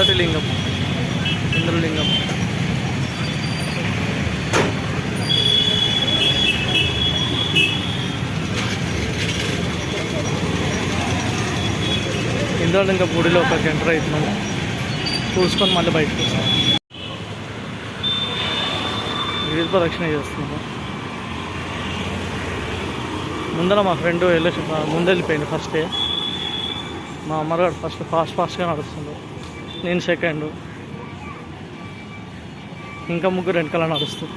మొదటి లింగం ఇంద్రలింగం. ఇంద్రలింగ గుడిలో ఒక ఎంటర్ అవుతున్నాము, చూసుకొని మళ్ళీ బయటకు వస్తాం. గిరి ప్రదక్షిణ చేస్తున్నాము. ముందర మా ఫ్రెండ్ ముందెళ్ళిపోయింది ఫస్టే. మా అమ్మగారు ఫాస్ట్గా నడుస్తుంది, నేను సెకండ్, ఇంకా ముగ్గురు వెనకాల నడుస్తుంది.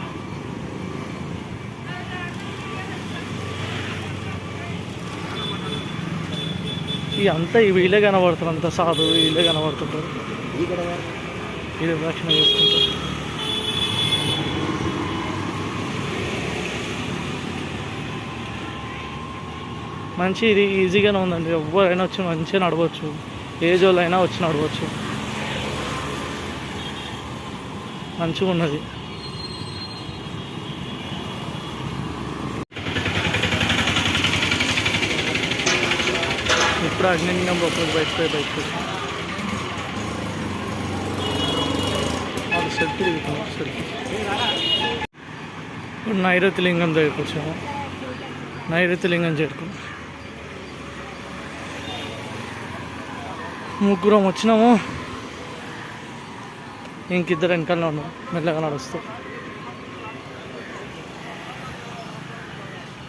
ఈ అంతా వీళ్ళే కనబడుతారు, అంత సాధు వీళ్ళే కనబడుతుంటారు, వీళ్ళే రక్షణ చేసుకుంటారు. మంచి ఇది ఈజీగానే ఉందండి, ఎవరైనా వచ్చి మంచిగా నడవచ్చు, ఏజ్ వాళ్ళు అయినా వచ్చి నడవచ్చు, మంచిగా ఉన్నది. ఇప్పుడు అగ్నిలింగం లోపలికి బయటకు వాళ్ళు సెల్ఫీ దిగుతున్నారు. సెల్ఫీ ఇప్పుడు నైరుతి లింగం దగ్గరికి వచ్చాము. నైరుతి లింగం చేరుకున్నాం. ముగ్గురం వచ్చినాము, ఇంకిద్దరు వెనకాలనే ఉన్నాం, మెల్లగా నడుస్తూ.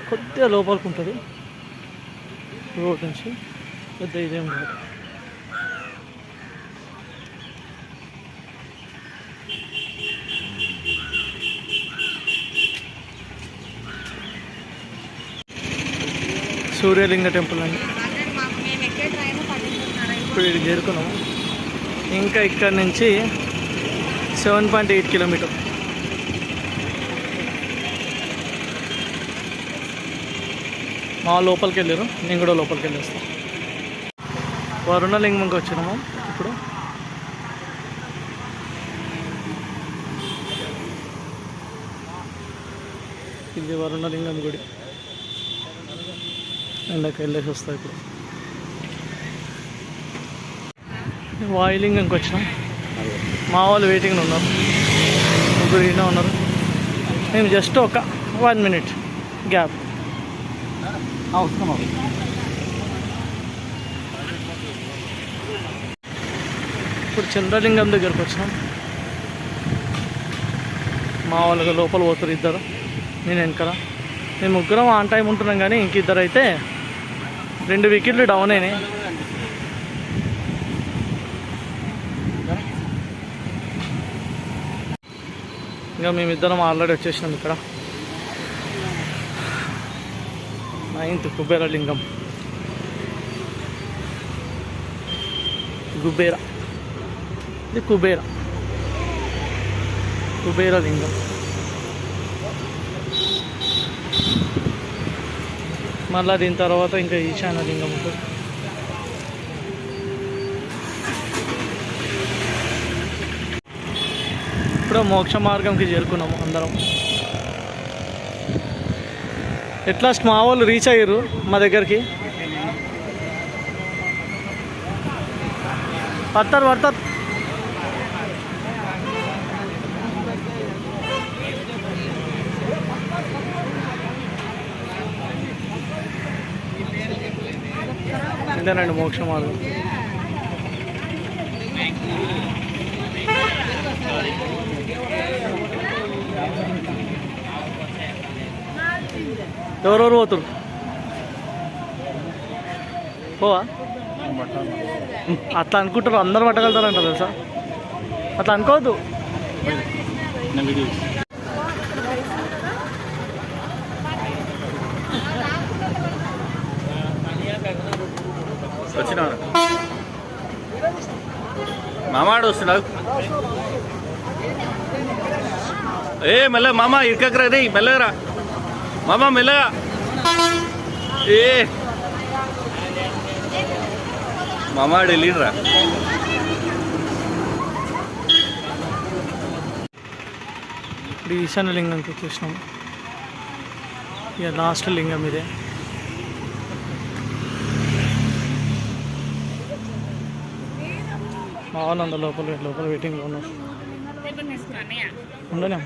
కొద్దిగా లోపలికి ఉంటుంది రోడ్ నుంచి, పెద్ద ఇదేం కాదు. సూర్యలింగ టెంపుల్ అండి. ఇప్పుడు ఇది చేరుకున్నాము. ఇంకా ఇక్కడ నుంచి 7.8 కిలోమీటర్. మా లోపలికి వెళ్ళారు, నేను కూడా లోపలికి వెళ్ళేస్తాను. వరుణలింగంకి వచ్చినాము. ఇప్పుడు ఇది వరుణలింగం గుడి, ఎండకి వెళ్ళేసి వస్తాయి. ఇప్పుడు వాయులింగంకి వచ్చినాం. మా వాళ్ళు వెయిటింగ్లో ఉన్నారు, ముగ్గురు ఈయన ఉన్నారు. మేము జస్ట్ ఒక 1 minute గ్యాప్. ఇప్పుడు చంద్రలింగం దగ్గరకు వచ్చినాం. మా వాళ్ళకి లోపల పోతారు ఇద్దరు, నేను వెనకాల. మేము ముగ్గురం ఆన్ టైం ఉంటున్నాం, కానీ ఇంకిద్దరు అయితే 2 వికెట్లు డౌన్ అయినాయి. ఇంకా మేమిద్దరం ఆల్రెడీ వచ్చేసినాం. ఇక్కడ 9th కుబేరలింగం. ఇది కుబేరలింగం. మళ్ళీ దీని తర్వాత ఇంకా ఈశాన్యలింగం ఉంటుంది. ఇప్పుడు మోక్ష మార్గంకి చేరుకున్నాము అందరం. ఎట్లాస్ట్ మా వాళ్ళు రీచ్ అయ్యారు మా దగ్గరికి. పడతారు ఇదేనండి మోక్ష మార్గం. ఎవరెవరు పోతురు? పోవా? అట్లా అనుకుంటారు, అందరు పట్టగలుగుతారంటారు తెలుసా? అట్లా అనుకోవద్దు. వచ్చిన మామాడు వస్తున్నావు. ఏ మెల్ల మామ ఇక్కకరా, రే మెల్లగరా మామ, మెల్లగా. ఏ మామాడు వెళ్ళిరా. ఇప్పుడు ఈశాన్య లింగంకి వచ్చేసినాము. ఇక లాస్ట్ లింగం ఇదే. మా వాళ్ళు అందరు లోపల వెయిటింగ్లో ఉన్నారు. ఉండనే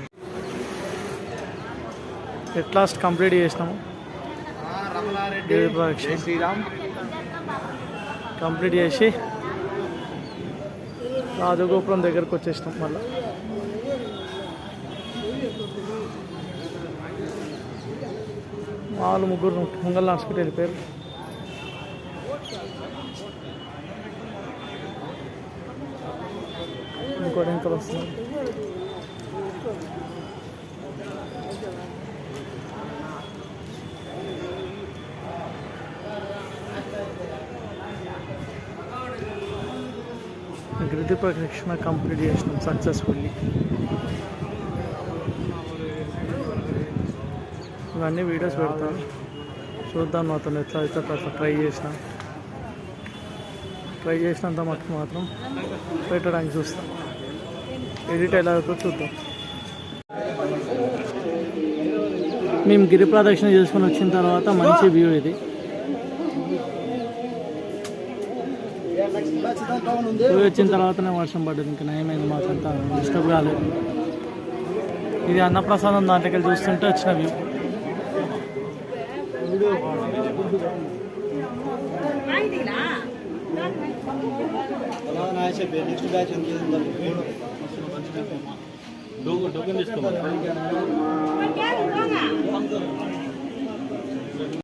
ఎట్ లాస్ట్ కంప్లీట్ చేసినాము. శ్రీరామ్ కంప్లీట్ చేసి రాజగోపురం దగ్గరకు వచ్చేసినాం. మళ్ళీ వాళ్ళు ముగ్గురు ముంగల్ నడుచుకుంటూ వెళ్ళిపోయారు. ఇంకోటి ఇంకా వస్తున్నారు. గిరి ప్రదక్షిణ కంప్లీట్ చేసినాం సక్సెస్ఫుల్లీ. ఇవన్నీ వీడియోస్ పెడతాను, చూద్దాం. అతను ఎట్లా అయితే అట్లా ట్రై చేసినంత మటుకు మాత్రం పెట్టడానికి చూస్తాం. ఎడిట్ ఎలా అవుతుందో చూద్దాం. మేము గిరి ప్రదక్షిణ చేసుకొని వచ్చిన తర్వాత మంచి వ్యూ ఇది. పోయి వచ్చిన తర్వాతనే వర్షం పడ్డది. ఇంకా నయమైంది, మాకంతా డిస్టర్బ్ కాలేదు. ఇది అన్నప్రసాదం దాంట్లోకి వెళ్ళి చూస్తుంటే వచ్చిన వ్యూ. టోకెన్ తీసుకోమా.